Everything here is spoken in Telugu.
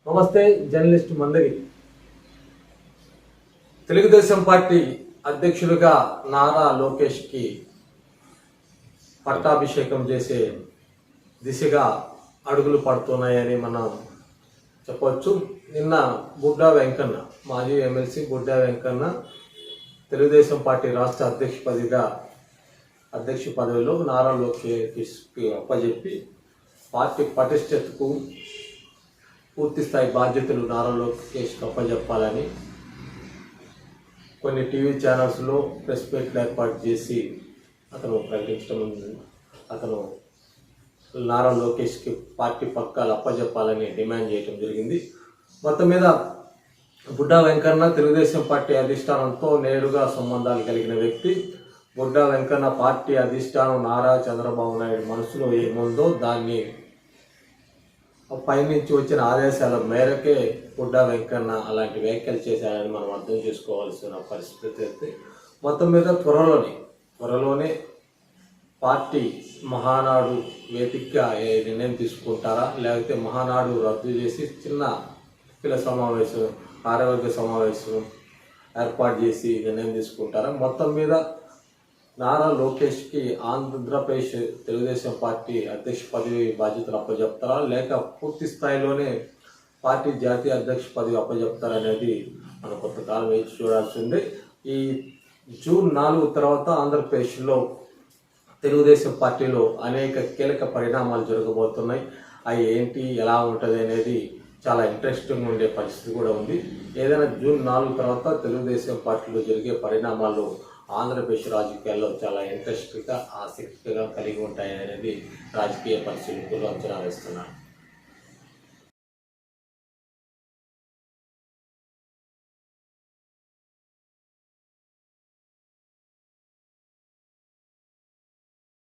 నమస్తే జర్నలిస్ట్ మందగి. తెలుగుదేశం పార్టీ అధ్యక్షులుగా నారా లోకేష్కి పట్టాభిషేకం చేసే దిశగా అడుగులు పడుతున్నాయని మనం చెప్పవచ్చు. నిన్న బుడ్డా వెంకన్న, మాజీ ఎమ్మెల్సీ బుడ్డా వెంకన్న తెలుగుదేశం పార్టీ రాష్ట్ర అధ్యక్ష పదవిలో నారా లోకేష్కి అప్పజెప్పి పార్టీ పటిష్టతకు పూర్తి స్థాయి బాధ్యతలు నారా లోకేష్కి అప్పజెప్పాలని కొన్ని టీవీ ఛానల్స్లో ప్రెస్ మీట్లు ఏర్పాటు చేసి అతను ప్రకటించడం, అతను నారా లోకేష్కి పార్టీ పక్కాలు అప్పజెప్పాలని డిమాండ్ చేయడం జరిగింది. మొత్తం మీద బుడ్డా వెంకన్న తెలుగుదేశం పార్టీ అధిష్టానంతో నేరుగా సంబంధాలు కలిగిన వ్యక్తి. బుడ్డా వెంకన్న పార్టీ అధిష్టానం నారా చంద్రబాబు నాయుడు మనసులో ఏముందో దాన్ని పైనుంచి వచ్చిన ఆదేశాల మేరకే బుడ్డా వెంకన్న అలాంటి వ్యాఖ్యలు చేశారని మనం అర్థం చేసుకోవాల్సిన పరిస్థితి అయితే మొత్తం మీద త్వరలోనే పార్టీ మహానాడు వేదికగా నిర్ణయం తీసుకుంటారా, లేకపోతే మహానాడు రద్దు చేసి చిన్న సమావేశం, కార్యవర్గ సమావేశం ఏర్పాటు చేసి నిర్ణయం తీసుకుంటారా? మొత్తం మీద నారా లోకేష్కి ఆంధ్రప్రదేశ్ తెలుగుదేశం పార్టీ అధ్యక్ష పదవి బాధ్యతలు అప్పచెప్తారా, లేక పూర్తి స్థాయిలోనే పార్టీ జాతీయ అధ్యక్ష పదవి అప్పచెప్తారా అనేది మనం కొంతకాలం వేచి చూడాల్సిందే. ఈ జూన్ 4 తర్వాత ఆంధ్రప్రదేశ్లో తెలుగుదేశం పార్టీలో అనేక కీలక పరిణామాలు జరగబోతున్నాయి. అవి ఏంటి, ఎలా ఉంటుంది అనేది చాలా ఇంట్రెస్టింగ్ ఉండే పరిస్థితి కూడా ఉంది. ఏదైనా జూన్ 4 తర్వాత తెలుగుదేశం పార్టీలో జరిగే పరిణామాలు ఆంధ్రప్రదేశ్ రాజకీయాల్లో చాలా ఇంట్రెస్ట్గా, ఆసక్తిగా కలిగి ఉంటాయనేది రాజకీయ పరిశీలకులు అంచనా వేస్తున్నారు.